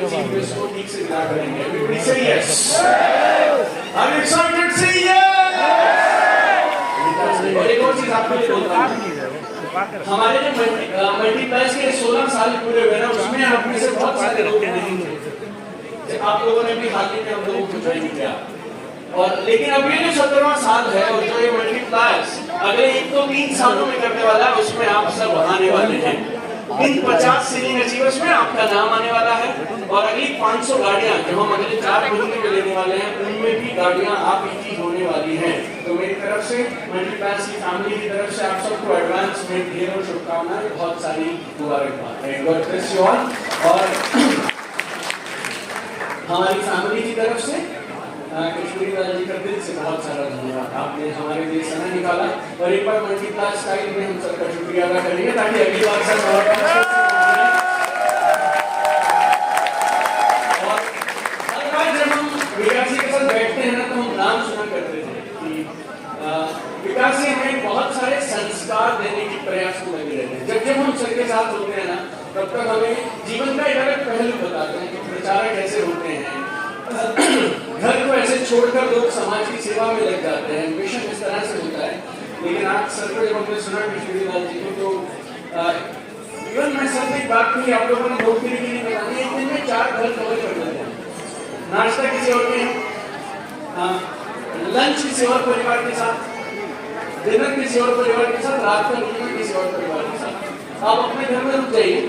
अपने जीवन को ठीक से गिरा करेंगे। Everybody say yes. Are you excited? Say yes. और एक और चीज आपको बोलता हूँ, हमारे जो मल्टीप्लाइज के 16 साल पूरे हुए ना, उसमें आप में से बहुत सारे लोग नहीं थे, आप लोगों ने भी हाल ही में हम लोगों को ज्वाइन किया। और लेकिन अभी जो 17वां साल है और जो ये मल्टीप्लाइज अगले 1 तो 3 सालों में करने वाला है, उसमें आप सब आने वाले हैं। इन 50 सीनियर अचीवर्स में आपका नाम आने वाला है और अगली 500 गाड़ियां जो हम अगले 4 महीने में लेने वाले हैं, उनमें भी गाड़ियां आपकी होने वाली हैं। तो मेरी तरफ से, मल्टीप्लाइज की फैमिली की तरफ से आप सबको एडवांस में ढेरों शुभकामनाएं, बहुत सारी मुबारकबाद। God bless you all. और हमारी फैमिली की तरफ से कश्मीरी दादा जी का दिल से बहुत सारा धन्यवाद। आपने हमारे लिए समय निकाला और एक बार मल्टीप्लाइज स्टाइल में हम सबका शुक्रिया अदा करेंगे ताकि अगली बार सब और हर बार जब हम विकास जी के साथ बैठते हैं ना, तो हम नाम सुना करते थे कि विकास जी हमें बहुत सारे संस्कार देने की प्रयास में लगे रहते हैं। जब जब हम सबके साथ होते हैं ना, तब तक हमें जीवन का एक अलग पहलू बताते हैं कि प्रचारक कैसे होते हैं, घर को ऐसे छोड़कर लोग समाज की सेवा में लग जाते हैं, मिशन इस तरह से होता है। लेकिन आज सर को जब हमने सुना कश्मीरी लाल जी को, तो इवन मैं सर से एक बात कही, आप लोगों ने नौकरी के लिए बतानी, एक दिन में 4 घर कवर कर लेते हैं। नाश्ता किसी और के, लंच किसी और परिवार के साथ, डिनर किसी और परिवार के साथ, रात का डिनर किसी और परिवार के साथ। आप अपने घर में रुक जाइए,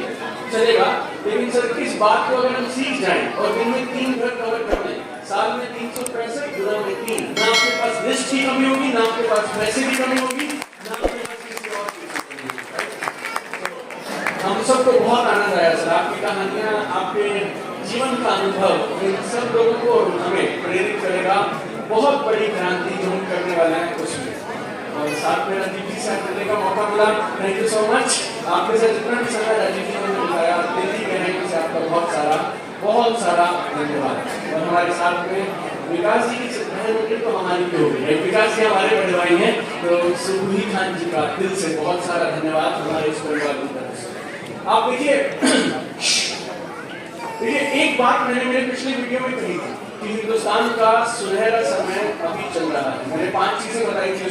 चलेगा। लेकिन सर किस बात को अगर हम सीख जाएं और दिन में 3 घर कवर कर लें, साल में 365 गुना में 3, ना आपके पास लिस्ट की कमी होगी, ना आपके पास पैसे की कमी होगी, ना आपके पास किसी और चीज की कमी होगी। हम सबको बहुत आनंद आया सर, आपकी कहानियां, आपके जीवन का अनुभव इन सब लोगों को हमें प्रेरित करेगा। बहुत बड़ी क्रांति जो हम करने वाले हैं उसमें, और साथ में राजीव जी से मिलने का मौका मिला। Thank you so much. आपके साथ जितना भी समय राजीव जी ने बताया, दिल की गहराई से आपका बहुत सारा धन्यवाद। और हमारे साथ में विकास जी की बहन तो हमारी भी होगी, विकास जी हमारे बड़े भाई हैं, तो सुबही खान जी का दिल से बहुत सारा धन्यवाद हमारे इस परिवार की तरफ से। आप देखिए एक बात मैंने मेरे पिछले वीडियो में कही थी कि हिंदुस्तान का सुनहरा समय अभी चल रहा है। मैंने 5 चीजें बताई थी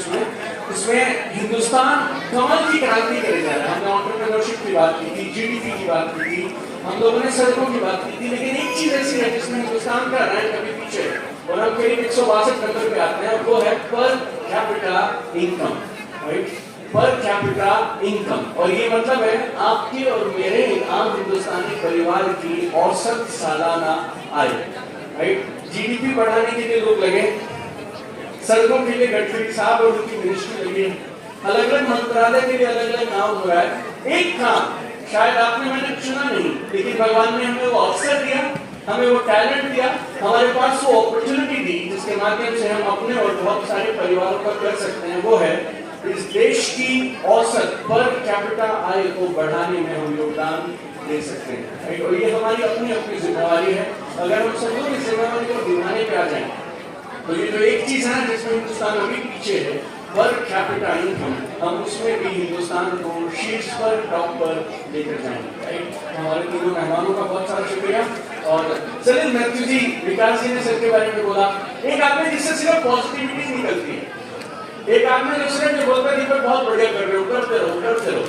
उसमें हिंदुस्तान कमल की क्रांति करे जा रहा है। हमने एंटरप्रेन्योरशिप की बात की थी, जीडीपी की बात की थी, हम लोगों ने सड़कों की बात की थी। लेकिन एक चीज ऐसी है जिसमें हिंदुस्तान का रैंक अभी पीछे है और हम करीब 162 नंबर पे आते हैं, और वो है per capita income, right? Per capita income. और ये मतलब है आपके और मेरे आम हिंदुस्तानी परिवार की औसत सालाना आय, राइट? जीडीपी बढ़ाने के लिए लोग लगे, सड़कों के लिए गडकरी साहब और उनकी मिनिस्ट्री लगी, अलग अलग मंत्रालय के लिए अलग अलग नाम हुआ है। एक काम शायद आपने मैंने चुना नहीं, लेकिन भगवान ने हमें वो अवसर दिया, हमें वो टैलेंट दिया, हमारे पास वो अपॉर्चुनिटी दी, जिसके माध्यम से हम अपने और बहुत सारे परिवारों का कर सकते हैं। वो है इस देश की औसत पर कैपिटा आय को बढ़ाने में हम योगदान दे सकते हैं। और ये हमारी अपनी अपनी जिम्मेवारी है। अगर हम सब लोग इस जिम्मेवारी को निभाने पे आ जाएं, तो ये जो एक चीज है जिसमें हिंदुस्तान अभी पीछे है, पर कैपिटा इनकम, हम उसमें भी हिंदुस्तान को शीर्ष पर, टॉप पर लेकर जाएंगे, राइट? हमारे तीनों मेहमानों का बहुत सारा शुक्रिया। और सलिल मैथ्यू जी, विकास जी ने सर के बारे में बोला, एक आदमी जिससे सिर्फ पॉजिटिविटी निकलती है, एक आदमी जो सिर्फ बोलता है दीपक बहुत बढ़िया कर रहे हो, करते रहो।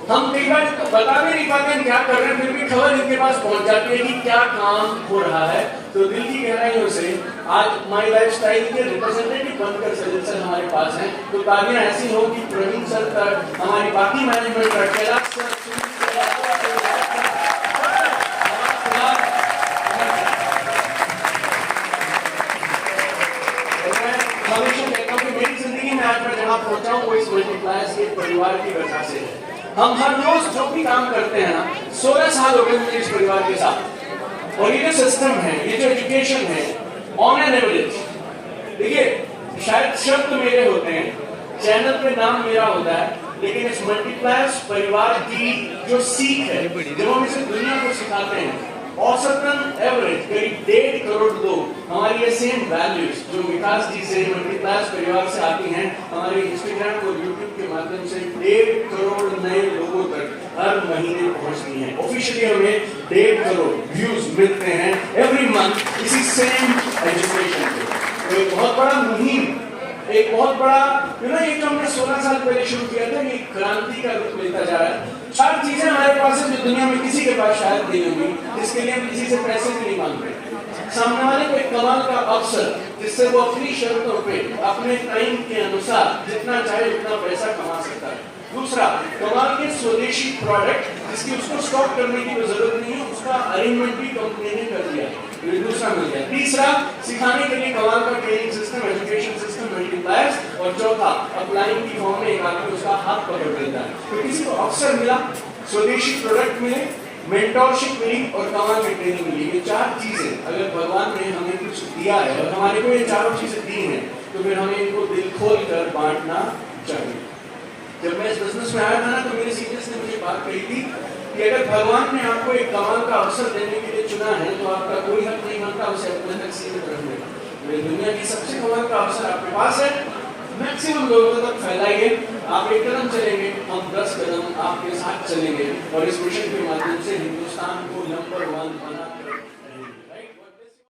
हम कई बार तो बता भी नहीं पाते हैं क्या कर रहे हैं, फिर भी खबर इनके पास पहुंच जाती है कि क्या काम हो रहा है। तो दिल की गहराइयों से आज माई लाइफस्टाइल के रिप्रेजेंटेटिव बनकर सलिल सर हमारे पास हैं। तो तालियां ऐसी हो कि प्रवीण सर तक, हमारी बाकी मैनेजमेंट तक, कैलाश सर, पहुंचा हूं वो इस मल्टीप्लायर्स के परिवार की वजह से। हम हर रोज जो भी काम करते हैं ना, 16 साल हो गए मुझे इस परिवार के साथ। और ये जो सिस्टम है, ये जो एजुकेशन है, ऑन एन एवरेज, देखिए शायद शब्द मेरे होते हैं, चैनल पे नाम मेरा होता है, लेकिन इस मल्टीप्लायर्स परिवार की जो सीख है, जब हम इसे दुनिया को सिखाते हैं, औसतन एवरेज करीब 1.5 करोड़ लोग हमारी ये सेम वैल्यूज जो विकास जी से मल्टीप्लायर्स परिवार से आती हैं, हमारे इंस्टाग्राम और यूट्यूब के माध्यम से 1.5 करोड़ नए लोगों तक हर महीने पहुंचती हैं। ऑफिशियली हमें 1.5 करोड़ व्यूज मिलते हैं एवरी मंथ इसी सेम एजुकेशन पे। तो एक बहुत बड़ा मुहिम, एक बहुत बड़ा ये जो हमने 16 साल पहले शुरू किया था, ये क्रांति का रूप लेता जा रहा है। 4 चीजें हमारे पास है जो दुनिया में किसी के पास शायद नहीं होगी, जिसके लिए हम किसी से पैसे भी नहीं मांग रहे। सामने वाले को एक कमाल का अवसर जिससे वो अपनी शर्तों पे अपने टाइम के अनुसार जितना चाहे उतना पैसा कमा सकता है। दूसरा, कमाल के स्वदेशी प्रोडक्ट जिसकी उसको स्टॉक करने की जरूरत नहीं है, उसका अरेंजमेंट भी कंपनी ने कर दिया, दूसरा मिल गया। तीसरा, सिखाने के लिए कमाल का training system, education system, multipliers. और चौथा, अप्लाइंग की फॉर्म में एक आदमी उसका हाथ पकड़ देता है। तो किसी को अवसर मिला, स्वदेशी प्रोडक्ट मिले, मेंटोरशिप मिली और कमाल की ट्रेनिंग मिली। ये 4 चीजें अगर भगवान ने हमें कुछ दिया है और हमारे को ये चारों चीजें दी हैं, तो फिर हमें इनको दिल खोल कर बांटना चाहिए। जब मैं इस बिजनेस में आया था ना, तो मेरे सीनियर्स ने मुझे बात कही थी कि अगर भगवान ने आपको एक कमाल का अवसर देने के लिए चुना है, तो आपका कोई हक नहीं बनता उसे अपने तक सीमित रखने का। दुनिया की सबसे कमाल का अवसर आपके पास है, मैक्सिमम लोगों तक फैलाइए। आप 1 कदम चलेंगे, हम 10 कदम आपके साथ चलेंगे और इस मिशन के माध्यम से हिंदुस्तान को नंबर 1 बना